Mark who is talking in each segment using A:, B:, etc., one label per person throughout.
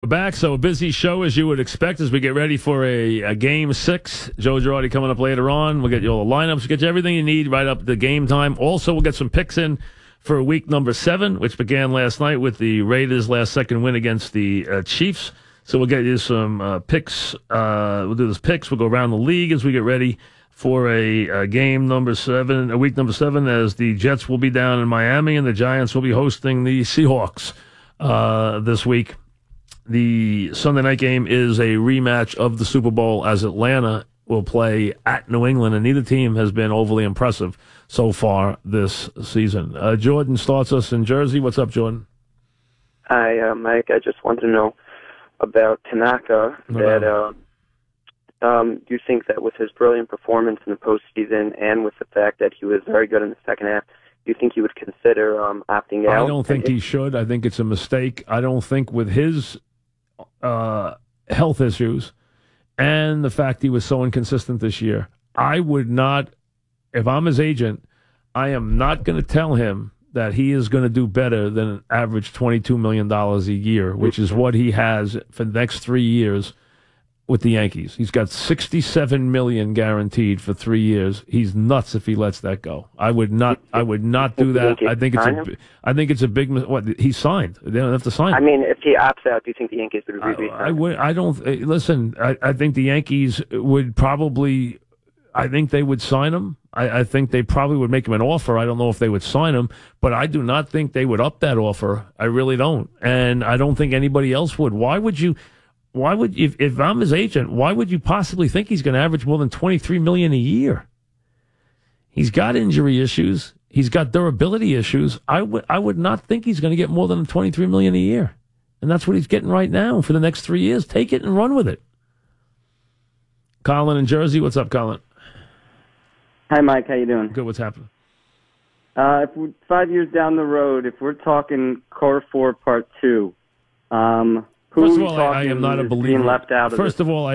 A: We're back, so a busy show as you would expect as we get ready for a Game 6. Joe Girardi coming up later on. We'll get you all the lineups. We'll get you everything you need right up to game time. Also, we'll get some picks in for week number 7, which began last night with the Raiders' last-second win against the Chiefs. So we'll get you some picks. We'll do those picks. We'll go around the league as we get ready for a game number 7, a week number 7, as the Jets will be down in Miami and the Giants will be hosting the Seahawks this week. The Sunday night game is a rematch of the Super Bowl as Atlanta will play at New England, and neither team has been overly impressive so far this season. Jordan starts us in Jersey. What's up, Jordan?
B: Hi, Mike. I just wanted to know about Tanaka. Do you think that with his brilliant performance in the postseason and with the fact that he was very good in the second half, do you think he would consider opting out?
A: I don't think he should. I think it's a mistake. I don't think with his health issues and the fact he was so inconsistent this year, I would not, if I'm his agent, I am not going to tell him that he is going to do better than an average $22 million a year, which is what he has for the next 3 years with the Yankees. He's got $67 million guaranteed for 3 years. He's nuts if he lets that go. I would not do that. I think it's a big what he signed. They don't have to sign him.
B: I mean, if he opts out, do you think the Yankees would re-sign?
A: I don't listen. I think the Yankees would probably. I think they would sign him. I think they probably would make him an offer. I don't know if they would sign him, but I do not think they would up that offer. I really don't, and I don't think anybody else would. Why would you? If I'm his agent, why would you possibly think he's going to average more than $23 million a year? He's got injury issues. He's got durability issues. I would not think he's going to get more than $23 million a year, and that's what he's getting right now for the next 3 years. Take it and run with it. Colin in Jersey, what's up, Colin?
C: Hi, Mike. How you doing?
A: Good. What's happening?
C: If we're 5 years down the road, if we're talking Core 4 Part 2,
A: First of all, I am not a believer.
C: Left out
A: First of all,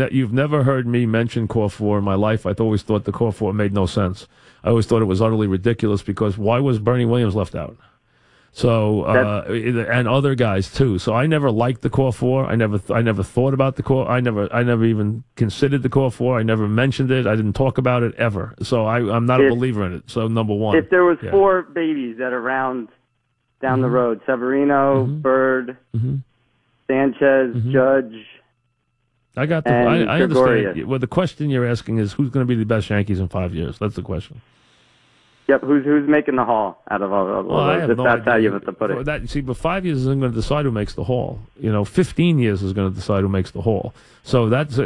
A: you've never heard me mention Core 4 in my life. I always thought the Core 4 made no sense. I always thought it was utterly ridiculous because why was Bernie Williams left out? So and other guys too. So I never liked the Core 4. I never thought about the Core. I never even considered the Core 4. I never mentioned it. I didn't talk about it ever. So I'm not a believer in it. So number one.
C: If there was 4 babies that are around down the road, Severino, Bird. Sanchez, Judge,
A: I got the. I understand. Well, the question you're asking is who's going to be the best Yankees in 5 years? That's the question.
C: Yep. Who's making the Hall out of all of those? That's how you have to put it.
A: But 5 years isn't going to decide who makes the Hall. 15 years is going to decide who makes the Hall. So that's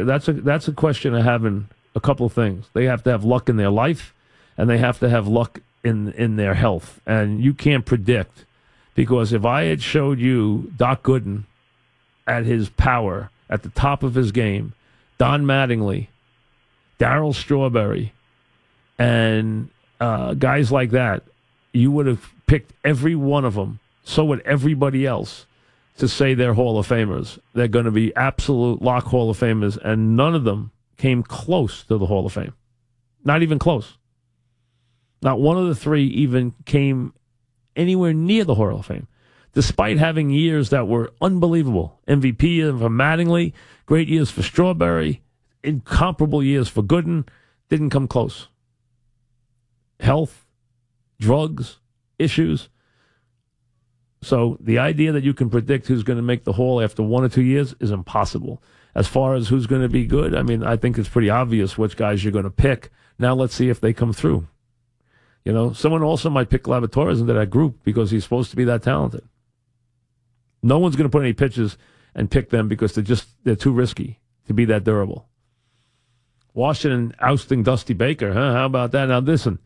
A: a question of having a couple of things. They have to have luck in their life, and they have to have luck in their health. And you can't predict, because if I had showed you Doc Gooden at his power, at the top of his game, Don Mattingly, Darryl Strawberry, and guys like that, you would have picked every one of them, so would everybody else, to say they're Hall of Famers. They're going to be absolute lock Hall of Famers, and none of them came close to the Hall of Fame. Not even close. Not one of the 3 even came anywhere near the Hall of Fame, despite having years that were unbelievable. MVP for Mattingly, great years for Strawberry, incomparable years for Gooden, didn't come close. Health, drugs, issues. So the idea that you can predict who's going to make the Hall after 1 or 2 years is impossible. As far as who's going to be good, I mean, I think it's pretty obvious which guys you're going to pick. Now let's see if they come through. Someone also might pick Gleyber Torres into that group because he's supposed to be that talented. No one's going to put any pitches and pick them because they're too risky to be that durable. Washington ousting Dusty Baker, huh? How about that? Now listen,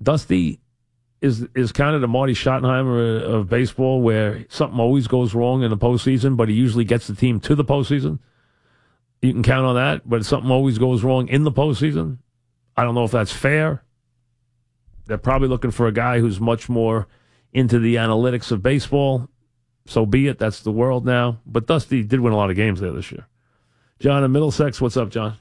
A: Dusty is kind of the Marty Schottenheimer of baseball, where something always goes wrong in the postseason, but he usually gets the team to the postseason. You can count on that, but something always goes wrong in the postseason. I don't know if that's fair. They're probably looking for a guy who's much more into the analytics of baseball. So be it. That's the world now. But Dusty did win a lot of games there this year. John in Middlesex. What's up, John?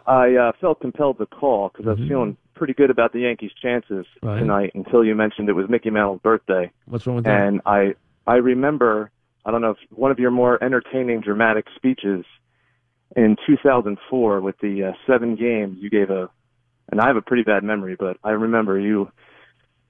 D: I felt compelled to call because I was feeling pretty good about the Yankees' chances tonight until you mentioned it was Mickey Mantle's birthday.
A: What's wrong with that?
D: And I I remember, I don't know, if one of your more entertaining, dramatic speeches in 2004 with the 7 games you gave and I have a pretty bad memory, but I remember you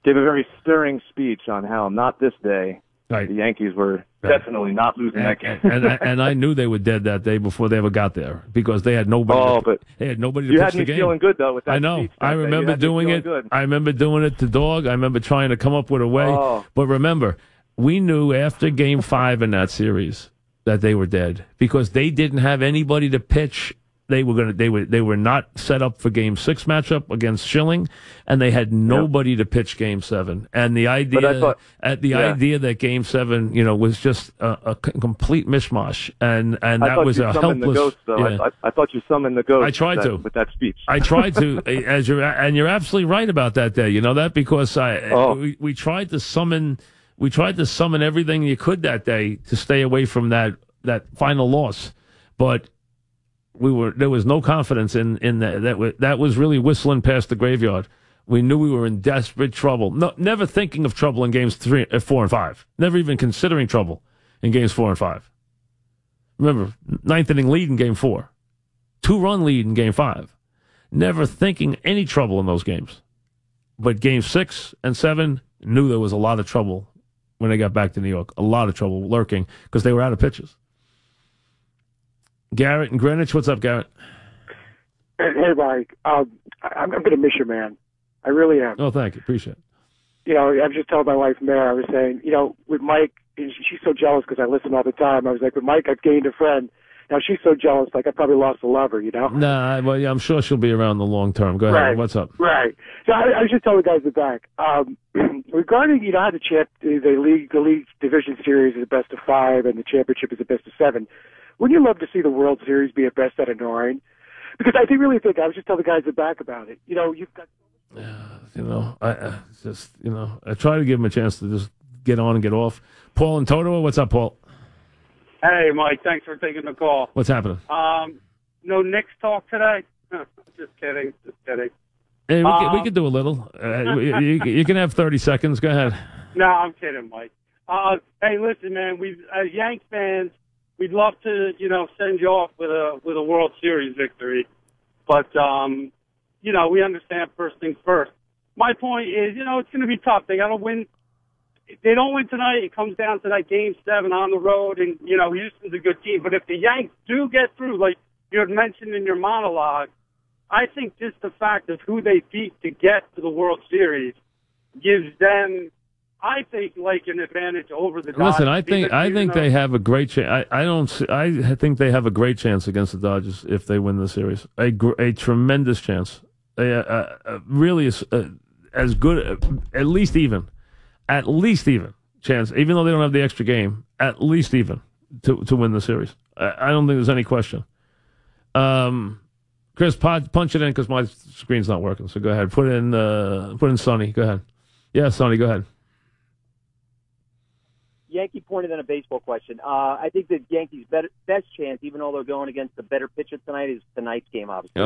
D: gave a very stirring speech on how not this day the Yankees were definitely not losing that game.
A: and I knew they were dead that day before they ever got there because they had nobody. They had nobody to pitch the game.
D: You had me feeling good though with that.
A: I know.
D: Speech
A: I remember doing it.
D: Good.
A: I remember doing it to Dog. I remember trying to come up with a way. Oh. But remember, we knew after Game 5 in that series that they were dead because they didn't have anybody to pitch. They were not set up for Game 6 matchup against Schilling, and they had nobody to pitch Game 7. And the idea idea that Game 7, was just a complete mishmash, and that was a helpless.
D: Ghost, I thought you summoned the ghost.
A: I tried to
D: with that speech.
A: I tried to, and you're absolutely right about that day. You know that because we tried to summon. We tried to summon everything you could that day to stay away from that final loss, but there was no confidence in that. That was really whistling past the graveyard. We knew we were in desperate trouble. No, never thinking of trouble in games 4 and 5. Never even considering trouble in games 4 and 5. Remember, 9th inning lead in game 4, 2-run lead in game 5. Never thinking any trouble in those games. But game 6 and 7 knew there was a lot of trouble when they got back to New York. A lot of trouble lurking because they were out of pitches. Garrett in Greenwich. What's up, Garrett?
E: Hey, Mike. I'm going to miss you, man. I really am.
A: Oh, thank you. Appreciate it.
E: I was just telling my wife, Mary, I was saying, with Mike, and she's so jealous because I listen all the time. I was like, with Mike, I've gained a friend. Now she's so jealous, like I probably lost a lover,
A: Nah, well, yeah, I'm sure she'll be around the long term. Go ahead.
E: Right.
A: What's up?
E: Right. So I was just telling the guys in the back. Regarding, how the league division series is a best of 5 and the championship is a best of 7. Wouldn't you love to see the World Series be a best out of 9? Because I really think, I was just telling the guys in the back about it. You've got...
A: I try to give them a chance to just get on and get off. Paul in Totowa, what's up, Paul?
F: Hey, Mike, thanks for taking the call.
A: What's happening?
F: No Knicks talk today? Just kidding.
A: Hey, we could do a little. You can have 30 seconds. Go ahead.
F: No, I'm kidding, Mike. Hey, listen, man, as Yanks fans, we'd love to, send you off with a World Series victory. But, we understand first things first. My point is, it's going to be tough. They got to win. If they don't win tonight, it comes down to that Game 7 on the road, and, Houston's a good team. But if the Yanks do get through, like you had mentioned in your monologue, I think just the fact of who they beat to get to the World Series gives them, I think, like an advantage over the Dodgers.
A: Listen, I think they have a great chance. I think they have a great chance against the Dodgers if they win the series. A tremendous chance. Really as good, at least even chance. Even though they don't have the extra game, at least even to win the series. I don't think there's any question. Chris, punch it in because my screen's not working. So go ahead. Put in Sonny. Go ahead. Yeah, Sonny, go ahead.
G: Yankee pointed in a baseball question. I think the Yankees' best chance, even though they're going against the better pitcher tonight, is tonight's game, obviously.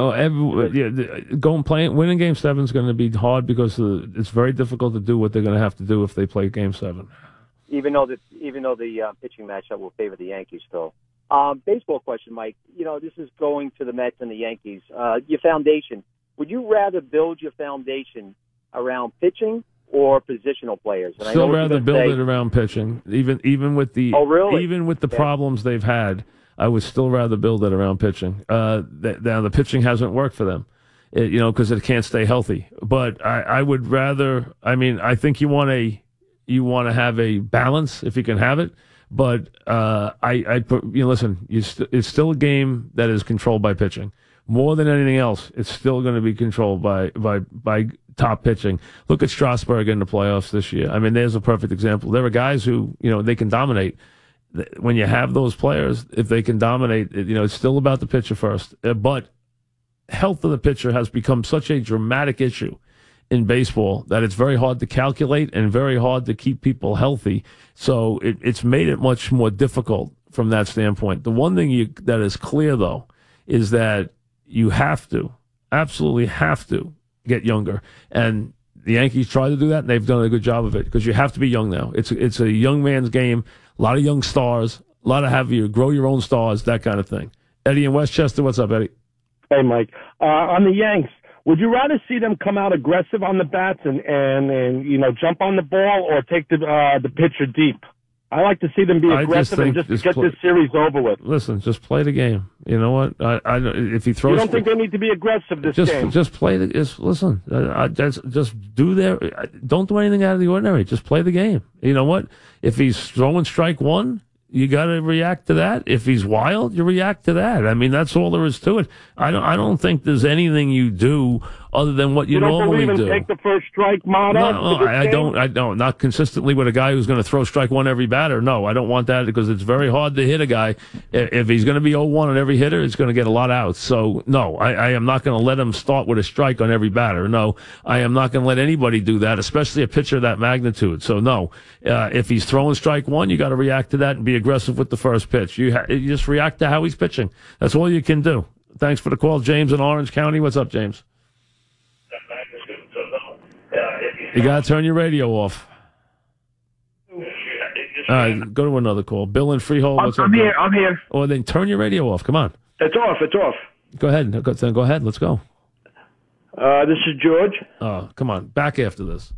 A: Winning Game 7 is going to be hard because it's very difficult to do what they're going to have to do if they play Game 7.
G: Even though the pitching matchup will favor the Yankees still. Baseball question, Mike. This is going to the Mets and the Yankees. Your foundation. Would you rather build your foundation around pitching or positional players? And
A: still rather build it around pitching, even with the problems they've had. I would still rather build it around pitching. Now the pitching hasn't worked for them, because it can't stay healthy. But I would rather. I mean, I think you want to have a balance if you can have it. But listen, it's still a game that is controlled by pitching. More than anything else, it's still going to be controlled by top pitching. Look at Strasburg in the playoffs this year. I mean, there's a perfect example. There are guys who, they can dominate. When you have those players, if they can dominate, it's still about the pitcher first. But health of the pitcher has become such a dramatic issue in baseball that it's very hard to calculate and very hard to keep people healthy. So it's made it much more difficult from that standpoint. The one thing that is clear, though, is that you absolutely have to get younger. And the Yankees try to do that, and they've done a good job of it because you have to be young now. It's a young man's game. A lot of young stars. A lot of have you grow your own stars, that kind of thing. Eddie in Westchester, what's up, Eddie?
H: Hey, Mike. On the Yanks, would you rather see them come out aggressive on the bats and jump on the ball, or take the pitcher deep? I like to see them be aggressive and just get this series over with.
A: Listen, just play the game. You know what? If he throws,
H: you don't think they need to be aggressive this game?
A: Just play the. Listen, just do their. Don't do anything out of the ordinary. Just play the game. You know what? If he's throwing strike one, you got to react to that. If he's wild, you react to that. I mean, that's all there is to it. I don't think there's anything you do other than what you normally do.
H: Take the first strike motto?
A: No, I don't. Not consistently with a guy who's going to throw strike one every batter. No, I don't want that because it's very hard to hit a guy. If he's going to be 0-1 on every hitter, it's going to get a lot of outs. So, no, I am not going to let him start with a strike on every batter. No, I am not going to let anybody do that, especially a pitcher of that magnitude. So, no, if he's throwing strike one, you got to react to that and be aggressive with the first pitch. You just react to how he's pitching. That's all you can do. Thanks for the call, James in Orange County. What's up, James? You got to turn your radio off. All right, go to another call. Bill in Freehold, what's up?
I: I'm here.
A: Oh, then turn your radio off. Come on.
I: It's off.
A: Go ahead. Go ahead. Let's go.
I: This is George.
A: Oh, come on. Back after this.